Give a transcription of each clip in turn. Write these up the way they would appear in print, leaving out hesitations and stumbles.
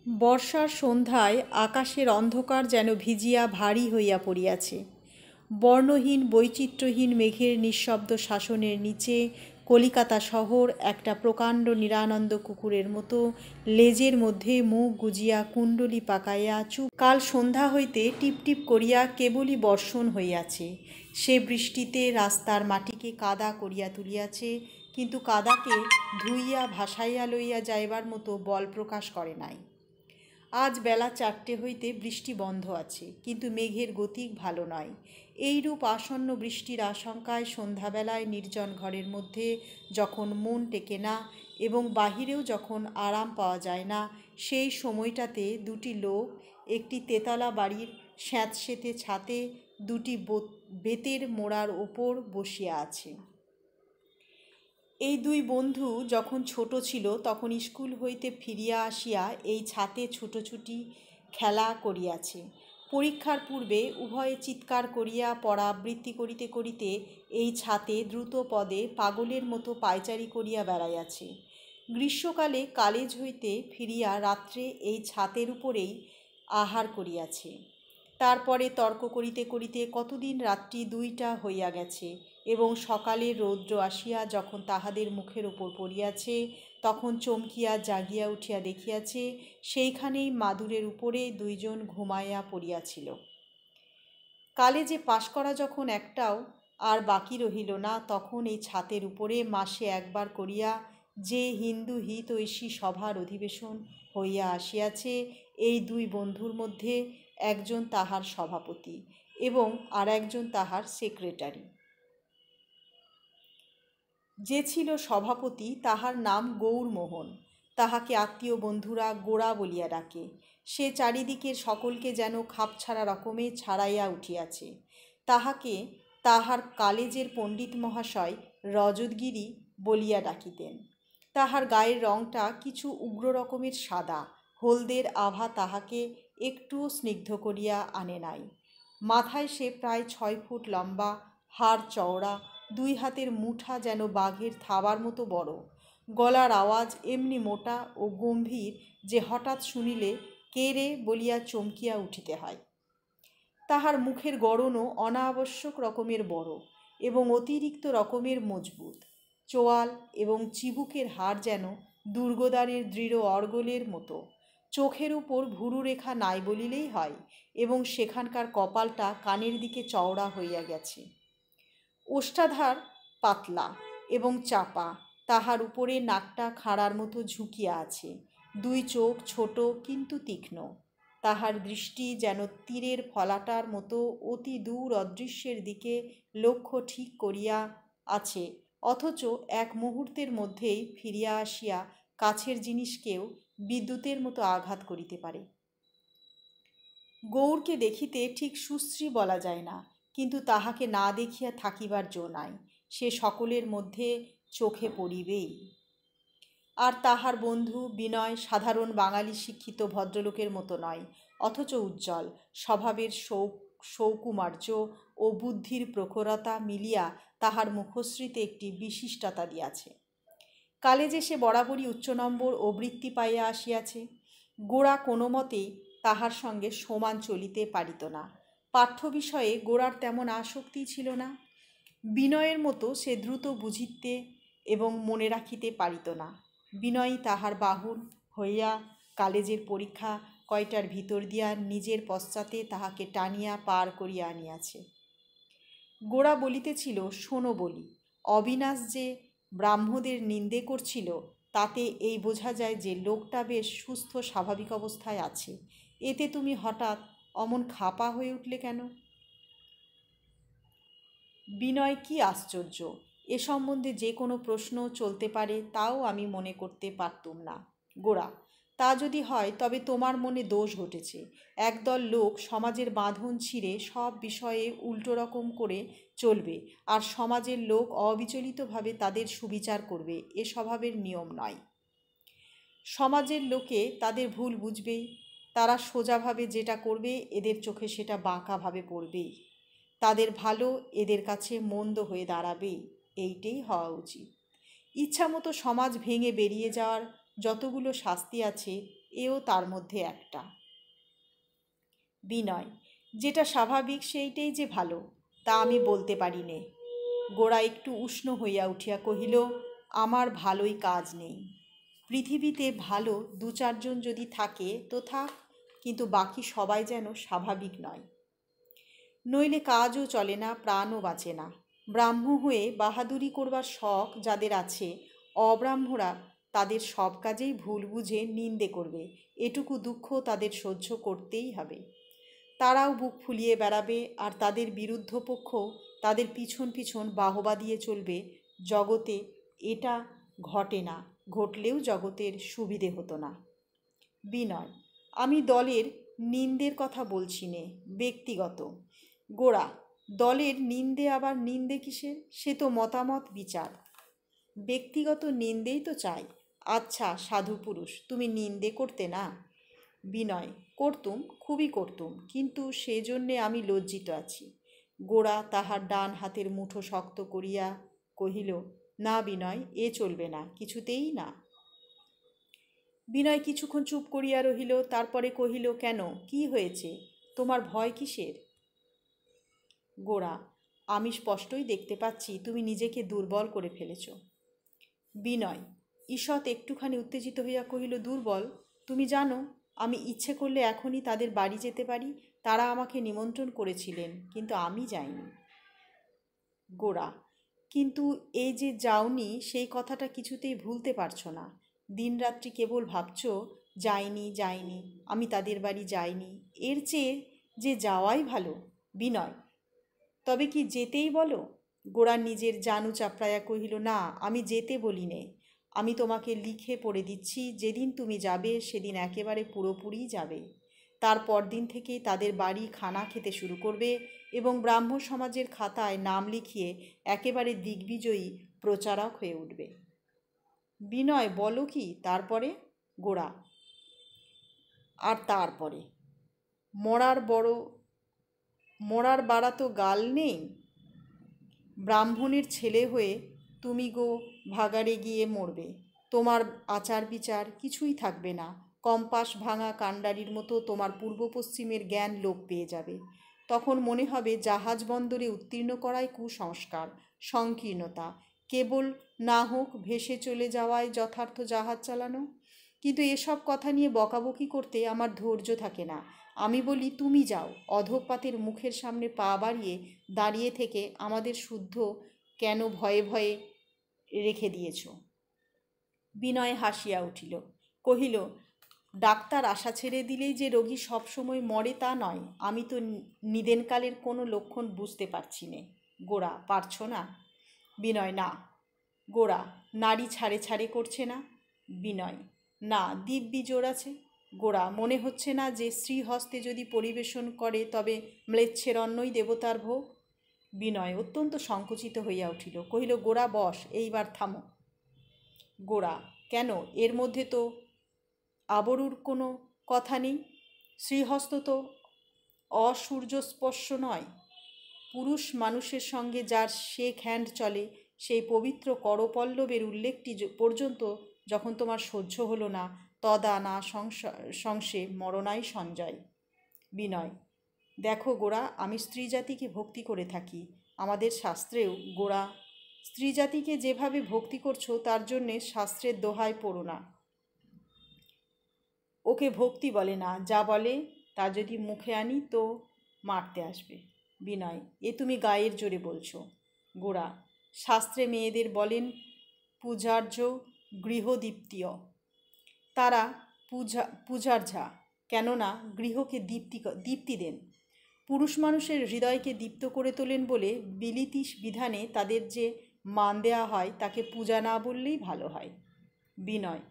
বর্ষার সন্ধ্যায় আকাশের অন্ধকার যেন ভিজিয়া ভারী হইয়া পড়িয়াছে। বর্ণহীন বৈচিত্র্যহীন মেঘের নিঃশব্দ শাসনের নিচে কলিকাতা শহর একটা প্রকাণ্ড নিরানন্দ কুকুরের মতো লেজের মধ্যে মুখ গুজিয়া কুণ্ডলি পাকাইয়া চুপ। কাল সন্ধ্যা হইতে টিপটিপ করিয়া কেবলই বর্ষণ হইয়াছে। সে বৃষ্টিতে রাস্তার মাটিকে কাদা করিয়া তুলিয়াছে, কিন্তু কাদাকে ধুইয়া ভাসাইয়া লইয়া যাইবার মতো বল প্রকাশ করে নাই। আজ বেলা 4টে হইতে বৃষ্টি বন্ধ আছে, কিন্তু মেঘের গতিক ভালো নয়। এইরূপ আসন্ন বৃষ্টির আশঙ্কায় সন্ধ্যাবেলায় নির্জন ঘরের মধ্যে যখন মন টেকে না এবং বাহিরেও যখন আরাম পাওয়া যায় না, সেই সময়টাতে দুটি লোক একটি তেতলা বাড়ির স্যাঁতসেঁতে ছাতে দুটি বেতের মোড়ার ওপর বসিয়া আছে। এই দুই বন্ধু যখন ছোট ছিল তখন স্কুল হইতে ফিরিয়া আসিয়া এই ছাতে ছুটোছুটি খেলা করিয়াছে। পরীক্ষার পূর্বে উভয়ে চিৎকার করিয়া পড়া আবৃত্তি করিতে করিতে এই ছাতে দ্রুত পদে পাগলের মতো পায়চারি করিয়া বেড়াইয়াছে। গ্রীষ্মকালে কলেজ হইতে ফিরিয়া রাত্রে এই ছাতের উপরেই আহার করিয়াছে। তারপরে তর্ক করিতে করিতে কতদিন রাত্রি 2টা হইয়া গেছে এবং সকালে রৌদ্র আসিয়া যখন তাহাদের মুখের ওপর পড়িয়াছে তখন চমকিয়া জাগিয়া উঠিয়া দেখিয়াছে সেইখানেই মাদুরের উপরে দুইজন ঘুমাইয়া পড়িয়াছিল। কলেজে পাশ করা যখন একটাও আর বাকি রহিল না, তখন এই ছাতের উপরে মাসে একবার করিয়া যে হিন্দু হিতৈষী সভার অধিবেশন হইয়া আসিয়াছে, এই দুই বন্ধুর মধ্যে একজন তাহার সভাপতি এবং আর একজন তাহার সেক্রেটারি। যে ছিল সভাপতি তাহার নাম গৌরমোহন। তাহাকে আত্মীয় বন্ধুরা গোড়া বলিয়া ডাকে। সে চারিদিকের সকলকে যেন খাপছাড়া রকমে ছাড়াইয়া উঠিয়াছে। তাহাকে তাহার কলেজের পণ্ডিত মহাশয় রজতগিরি বলিয়া ডাকিতেন। তাহার গায়ের রংটা কিছু উগ্র রকমের সাদা, হলদের আভা তাহাকে একটুও স্নিগ্ধ করিয়া আনে নাই। মাথায় সে প্রায় 6 ফুট লম্বা, হাড় চওড়া, 2 হাতের মুঠা যেন বাঘের থাবার মতো বড়। গলার আওয়াজ এমনি মোটা ও গম্ভীর যে হঠাৎ শুনিলে কে রে বলিয়া চমকিয়া উঠিতে হয়। তাহার মুখের গড়নও অনাবশ্যক রকমের বড় এবং অতিরিক্ত রকমের মজবুত। চোয়াল এবং চিবুকের হাড় যেন দুর্গদ্বারের দৃঢ় অর্গলের মতো। চোখের উপর ভুরু রেখা নাই বলিলেই হয় এবং সেখানকার কপালটা কানের দিকে চওড়া হইয়া গেছে। ওষ্ঠাধর পাতলা এবং চাপা, তাহার উপরে নাকটা খাঁড়ার মতো ঝুঁকিয়া আছে। 2 চোখ ছোট কিন্তু তীক্ষ্ণ। তাহার দৃষ্টি যেন তীরের ফলাটার মতো অতি দূর অদৃশ্যের দিকে লক্ষ্য ঠিক করিয়া আছে, অথচ এক মুহূর্তের মধ্যেই ফিরিয়া আসিয়া কাছের জিনিসকেও বিদ্যুতের মতো আঘাত করিতে পারে। গৌরকে দেখিতে ঠিক সুশ্রী বলা যায় না, কিন্তু তাহাকে না দেখিয়া থাকিবার জো নাই। সে সকলের মধ্যে চোখে পড়িবেই। আর তাহার বন্ধু বিনয় সাধারণ বাঙালি শিক্ষিত ভদ্রলোকের মতো নয়, অথচ উজ্জ্বল স্বভাবের সৌকুমার্য ও বুদ্ধির প্রখরতা মিলিয়া তাহার মুখশ্রীতে একটি বিশিষ্টতা দিয়াছে। কলেজে সে বরাবরই উচ্চ নম্বর ও বৃত্তি পাইয়া আসিয়াছে। গোরা কোনো মতেই তাহার সঙ্গে সমান চলিতে পারিত না। পাঠ্য বিষয়ে গোরার তেমন আসক্তি ছিল না। বিনয়ের মতো সে দ্রুত বুঝিতে এবং মনে রাখিতে পারিত না। বিনয়ই তাহার বাহন হইয়া কলেজের পরীক্ষা কয়টার ভিতর দিয়া নিজের পশ্চাতে তাহাকে টানিয়া পার করিয়া আনিয়াছে। গোরা বলিতেছিল, শোনো বলি, অবিনাশ যে ব্রাহ্মদের নিন্দে করছিল তাতে এই বোঝা যায় যে লোকটা বেশ সুস্থ স্বাভাবিক অবস্থায় আছে। এতে তুমি হঠাৎ অমন খাপা হয়ে উঠলে কেন? বিনয়, কি আশ্চর্য! এ সম্বন্ধে যে কোনো প্রশ্ন চলতে পারে তাও আমি মনে করতে পারতুম না। গোরা, তা যদি হয় তবে তোমার মনে দোষ ঘটেছে। একদল লোক সমাজের বাঁধন ছিঁড়ে সব বিষয়ে উল্টো রকম করে চলবে, আর সমাজের লোক অবিচলিতভাবে তাদের সুবিচার করবে, এ স্বভাবের নিয়ম নয়। সমাজের লোকে তাদের ভুল বুঝবেই। তারা সোজাভাবে যেটা করবে এদের চোখে সেটা বাঁকাভাবে পড়বেই। তাদের ভালো এদের কাছে মন্দ হয়ে দাঁড়াবেই। এইটাই হওয়া উচিত। ইচ্ছামতো সমাজ ভেঙে বেরিয়ে যাওয়ার যতগুলো শাস্তি আছে এও তার মধ্যে একটা। বিনয়: যেটা স্বাভাবিক সেইটাই যে ভালো, তা আমি বলতে পারি নে। গোরা একটু উষ্ণ হইয়া উঠিয়া কহিল, আমার ভালোই কাজ নেই। পৃথিবীতে ভালো দু চারজন যদি থাকে তো থাক, কিন্তু বাকি সবাই যেন স্বাভাবিক নয়, নইলে কাজও চলে না, প্রাণও বাঁচে না। ব্রাহ্ম হয়ে বাহাদুরি করবার শখ যাদের আছে, অব্রাহ্মরা তাদের সব কাজেই ভুল বুঝে নিন্দে করবে, এটুকু দুঃখ তাদের সহ্য করতেই হবে। তারাও বুক ফুলিয়ে বেড়াবে, আর তাদের বিরুদ্ধ পক্ষ তাদের পিছন পিছন বাহবা দিয়ে চলবে। জগতে এটা ঘটে না, ঘটলেও জগতের সুবিধে হতো না। বিনয়: আমি দলের নিন্দের কথা বলছি নে, ব্যক্তিগত। গোরা: দলের নিন্দে আবার নিন্দে কিসের? সে তো মতামত বিচার। ব্যক্তিগত নিন্দেই তো চাই। আচ্ছা সাধু পুরুষ, তুমি নিন্দে করতে না? বিনয়: করতুম, খুবই করতুম, কিন্তু সেজন্যে আমি লজ্জিত আছি। গোরা তাহার ডান হাতের মুঠো শক্ত করিয়া কহিল, না বিনয়, এ চলবে না, কিছুতেই না। বিনয় কিছুক্ষণ চুপ করিয়া রহিল, তারপরে কহিল, কেন, কি হয়েছে? তোমার ভয় কিসের? গোরা: আমি স্পষ্টই দেখতে পাচ্ছি তুমি নিজেকে দুর্বল করে ফেলেছ। বিনয় ঈষৎ একটুখানি উত্তেজিত হইয়া কহিল, দুর্বল? তুমি জানো আমি ইচ্ছে করলে এখনই তাদের বাড়ি যেতে পারি। তারা আমাকে নিমন্ত্রণ করেছিলেন, কিন্তু আমি যাইনি। গোরা: কিন্তু এই যে যাওনি, সেই কথাটা কিছুতেই ভুলতে পারছো না। দিনরাত্রি কেবল ভাবছো যাইনি যাইনি, আমি তাদের বাড়ি যাইনি। এর চেয়ে যে যাওয়াই ভালো। বিনয়: তবে কি যেতেই বলো? গোরা নিজের জানু চাপড়াইয়া কহিল, না, আমি যেতে বলি নে। আমি তোমাকে লিখে পড়ে দিচ্ছি, যেদিন তুমি যাবে সেদিন একেবারে পুরোপুরি যাবে। তার পরদিন থেকেই তাদের বাড়ি খানা খেতে শুরু করবে এবং ব্রাহ্ম সমাজের খাতায় নাম লিখিয়ে একেবারে দিগ্বিজয়ী প্রচারক হয়ে উঠবে। বিনয়: বলো কি তারপরে? গোরা: আর তারপরে মরার বাড়া তো গাল নেই। ব্রাহ্মণের ছেলে হয়ে তুমি গো ভাগাড়ে গিয়ে মরবে। তোমার আচার বিচার কিছুই থাকবে না। কম্পাস ভাঙা কাণ্ডারির মতো তোমার পূর্ব পশ্চিমের জ্ঞান লোপ পেয়ে যাবে। তখন মনে হবে জাহাজ বন্দরে উত্তীর্ণ করাই কুসংস্কার, সংকীর্ণতা, কেবল না হোক ভেসে চলে যাওয়ায় যথার্থ জাহাজ চালানো। কিন্তু এসব কথা নিয়ে বকাবকি করতে আমার ধৈর্য থাকে না। আমি বলি, তুমি যাও, অধঃপাতের মুখের সামনে পা বাড়িয়ে দাঁড়িয়ে থেকে আমাদের শুদ্ধ কেন ভয়ে ভয়ে রেখে দিয়েছ? বিনয় হাসিয়া উঠিল, কহিল, ডাক্তার আশা ছেড়ে দিলেই যে রোগী সবসময় মরে তা নয়। আমি তো নিদেনকালের কোনো লক্ষণ বুঝতে পারছি নে। গোরা: পারছ না? বিনয়: না। গোরা: নাড়ি ছাড়ে ছাড়ে করছে না? বিনয়: না, দিব্যি জোর আছে। গোরা: মনে হচ্ছে না যে শ্রীহস্তে যদি পরিবেশন করে তবে ম্লেচ্ছের অন্নই দেবতার ভোগ? বিনয় অত্যন্ত সংকুচিত হইয়া উঠিল, কহিল, গোরা বস, এইবার থামো। গোরা: কেন, এর মধ্যে তো আবরুর কোনো কথা নেই। শ্রীহস্ত তো অসূর্যস্পর্শ নয়। পুরুষ মানুষের সঙ্গে যার শেক হ্যান্ড চলে, সেই পবিত্র করপল্লবের উল্লেখটি পর্যন্ত যখন তোমার সহ্য হলো না, তদা না সংশে মরণাই সঞ্জয়। বিনয়: দেখো গোরা, আমি স্ত্রী জাতিকে ভক্তি করে থাকি। আমাদের শাস্ত্রেও গোরা স্ত্রী জাতিকে যেভাবে ভক্তি করছো তার জন্যে শাস্ত্রের দোহাই পড়ো না। ওকে ভক্তি বলে না, যা বলে তা যদি মুখে আনি তো মারতে আসবে। বিনয়: এ তুমি গায়ের জোরে বলছো। গোরা: শাস্ত্রে মেয়েদের বলেন পূজার্য গৃহদীপ্তিয়। তারা পূজার্যা, কেননা গৃহকে দীপ্তি দেন। পুরুষ মানুষের হৃদয়কে দীপ্ত করে তোলেন বলে বিলিতি বিধানে তাদের যে মান দেওয়া হয় তাকে পূজা না বললেই ভালো হয়। বিনয়: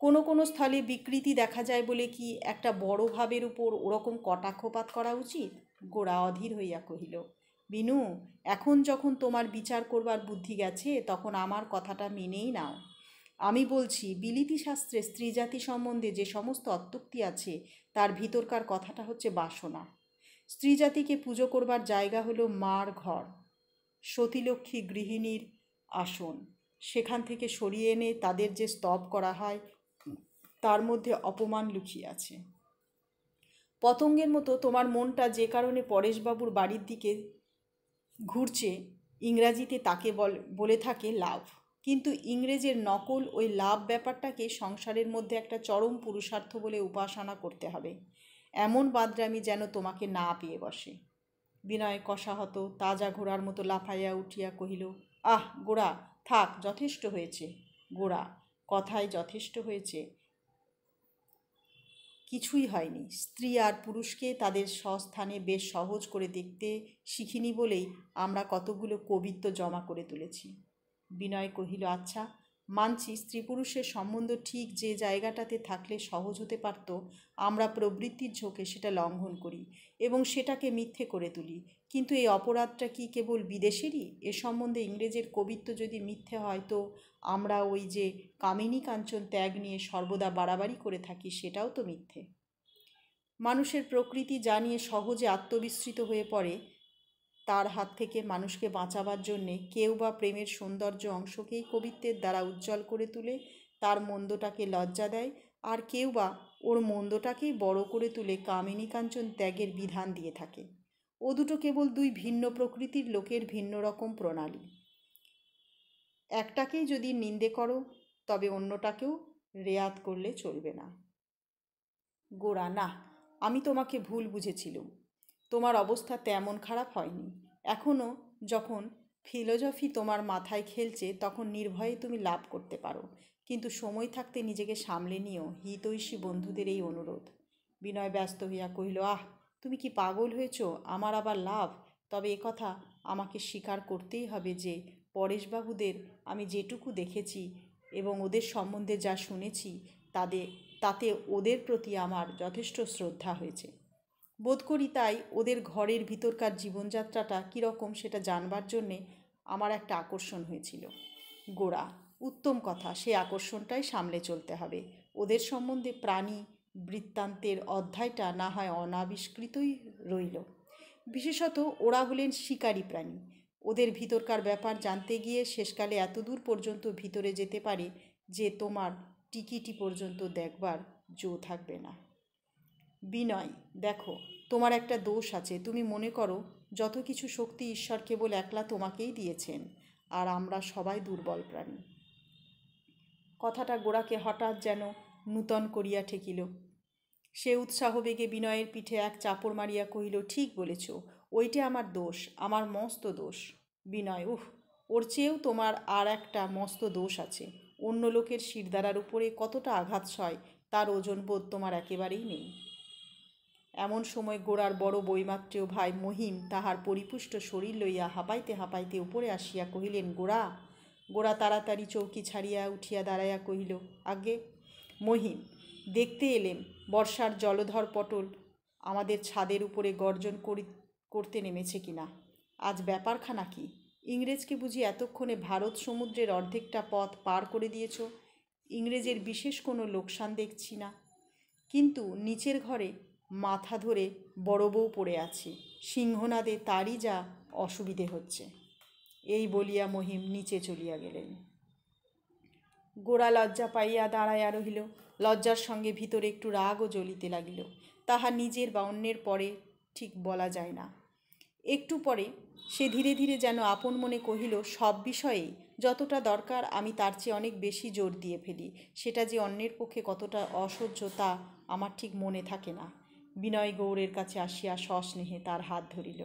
কোনো কোনো স্থলে বিকৃতি দেখা যায় বলে কি একটা বড় ভাবের উপর ওরকম কটাক্ষপাত করা উচিত? গোরা অধীর হইয়া কহিল, বিনু, এখন যখন তোমার বিচার করবার বুদ্ধি গেছে তখন আমার কথাটা মেনেই নাও। আমি বলছি, বিলিতি শাস্ত্রে স্ত্রীজাতি সম্বন্ধে যে সমস্ত অত্যুক্তি আছে তার ভিতরকার কথাটা হচ্ছে বাসনা। স্ত্রীজাতিকে পুজো করবার জায়গা হলো মার ঘর, সতীলক্ষ্মী গৃহিণীর আসন। সেখান থেকে সরিয়ে এনে তাদের যে স্তব করা হয় তার মধ্যে অপমান লুকিয়ে আছে। পতঙ্গের মতো তোমার মনটা যে কারণে পরেশবাবুর বাড়ির দিকে ঘুরছে, ইংরাজিতে তাকে বলে থাকে লাভ। কিন্তু ইংরেজের নকল ওই লাভ ব্যাপারটাকে সংসারের মধ্যে একটা চরম পুরুষার্থ বলে উপাসনা করতে হবে। এমন বাদরামি যেন তোমাকে না পেয়ে বসে। বিনয় কষাহত তাজা ঘোড়ার মতো লাফাইয়া উঠিয়া কহিল, আহ গোরা, থাক, যথেষ্ট হয়েছে। গোরা, কথায় যথেষ্ট হয়েছে কিছুই হয়নি। স্ত্রী আর পুরুষকে তাদের স্বস্থানে বেশ সহজ করে দেখতে শিখিনি বলেই আমরা কতগুলো কবিত্ব জমা করে তুলেছি। বিনয় কহিল, আচ্ছা, মানছি স্ত্রী পুরুষের সম্বন্ধ ঠিক যে জায়গাটাতে থাকলে সহজ হতে পারত, আমরা প্রবৃত্তির ঝোঁকে সেটা লঙ্ঘন করি এবং সেটাকে মিথ্যে করে তুলি। কিন্তু এই অপরাধটা কি কেবল বিদেশেরই? এ সম্বন্ধে ইংরেজের কবিত্ব যদি মিথ্যে হয়, তো আমরা ওই যে কামিনী কাঞ্চন ত্যাগ নিয়ে সর্বদা বাড়াবাড়ি করে থাকি, সেটাও তো মিথ্যে। মানুষের প্রকৃতি যা নিয়ে সহজে আত্মবিস্মৃত হয়ে পড়ে, তার হাত থেকে মানুষকে বাঁচাবার জন্যে কেউ বা প্রেমের সৌন্দর্য অংশকেই কবিত্বের দ্বারা উজ্জ্বল করে তুলে তার মন্দটাকে লজ্জা দেয়, আর কেউ বা ওর মন্দটাকেই বড় করে তুলে কামিনী কাঞ্চন ত্যাগের বিধান দিয়ে থাকে। ও দুটো কেবল দুই ভিন্ন প্রকৃতির লোকের ভিন্ন রকম প্রণালী। একটাকেই যদি নিন্দে করো, তবে অন্যটাকেও রেয়াত করলে চলবে না। গোরা, না, আমি তোমাকে ভুল বুঝেছিলুম। তোমার অবস্থা তেমন খারাপ হয়নি। এখনও যখন ফিলোজফি তোমার মাথায় খেলছে, তখন নির্ভয়ে তুমি লাভ করতে পারো। কিন্তু সময় থাকতে নিজেকে সামলে নিও। হিতৈষী বন্ধুদের এই অনুরোধ। বিনয় ব্যস্ত হইয়া কহিল, আহ, তুমি কি পাগল হয়েছ? আমার আবার লাভ? তবে একথা আমাকে স্বীকার করতেই হবে যে পরেশবাবুদের আমি যেটুকু দেখেছি এবং ওদের সম্বন্ধে যা শুনেছি, তাতে ওদের প্রতি আমার যথেষ্ট শ্রদ্ধা হয়েছে। বোধ করি তাই ওদের ঘরের ভিতরকার জীবনযাত্রাটা কীরকম সেটা জানবার জন্যে আমার একটা আকর্ষণ হয়েছিল। গোরা, উত্তম কথা, সে আকর্ষণটাই সামলে চলতে হবে। ওদের সম্বন্ধে প্রাণী বৃত্তান্তের অধ্যায়টা না হয় অনাবিষ্কৃতই রইল। বিশেষত ওরা হলেন শিকারী প্রাণী। ওদের ভিতরকার ব্যাপার জানতে গিয়ে শেষকালে এত দূর পর্যন্ত ভিতরে যেতে পারে যে তোমার টিকিটি পর্যন্ত দেখবার জো থাকবে না। বিনয়, দেখো, তোমার একটা দোষ আছে। তুমি মনে করো যত কিছু শক্তি ঈশ্বর কেবল একলা তোমাকেই দিয়েছেন, আর আমরা সবাই দুর্বল প্রাণী। কথাটা গোরাকে হঠাৎ যেন নূতন করিয়া ঠেকিল। সে উৎসাহবেগে বিনয়ের পিঠে এক চাপড় মারিয়া কহিল, ঠিক বলেছ, ওইটে আমার দোষ, আমার মস্ত দোষ। বিনয়, ওর চেয়েও তোমার আর একটা মস্ত দোষ আছে। অন্য লোকের শিরদাঁড়ার উপরে কতটা আঘাত সয় তার ওজনবোধ তোমার একেবারেই নেই। এমন সময় গোরার বড় বৈমাত্রেয় ভাই মহিম তাহার পরিপুষ্ট শরীর লইয়া হাঁপাইতে হাঁপাইতে উপরে আসিয়া কহিলেন, গোরা। গোরা তাড়াতাড়ি চৌকি ছাড়িয়া উঠিয়া দাঁড়াইয়া কহিল, আজ্ঞে। মহিম, দেখতে এলেম বর্ষার জলধর পটল আমাদের ছাদের উপরে গর্জন করতে নেমেছে কিনা। আজ ব্যাপারখানা কি? ইংরেজকে বুঝি এতক্ষণে ভারত সমুদ্রের অর্ধেকটা পথ পার করে দিয়েছ? ইংরেজের বিশেষ কোনো লোকসান দেখছি না, কিন্তু নিচের ঘরে মাথা ধরে বড় বউ পড়ে আছে। সিংহনাদে তারই যা অসুবিধে হচ্ছে। এই বলিয়া মহিম নিচে চলিয়া গেলেন। গোরা লজ্জা পাইয়া দাঁড়াইয়া রহিল। লজ্জার সঙ্গে ভিতরে একটু রাগও জ্বলিতে লাগিল। তাহা নিজের বা অন্যের পরে ঠিক বলা যায় না। একটু পরে সে ধীরে ধীরে যেন আপন মনে কহিল, সব বিষয়েই যতটা দরকার আমি তার চেয়ে অনেক বেশি জোর দিয়ে ফেলি। সেটা যে অন্যের পক্ষে কতটা অসহ্য তা আমার ঠিক মনে থাকে না। বিনয় গৌরের কাছে আসিয়া সস্নেহে তার হাত ধরিল।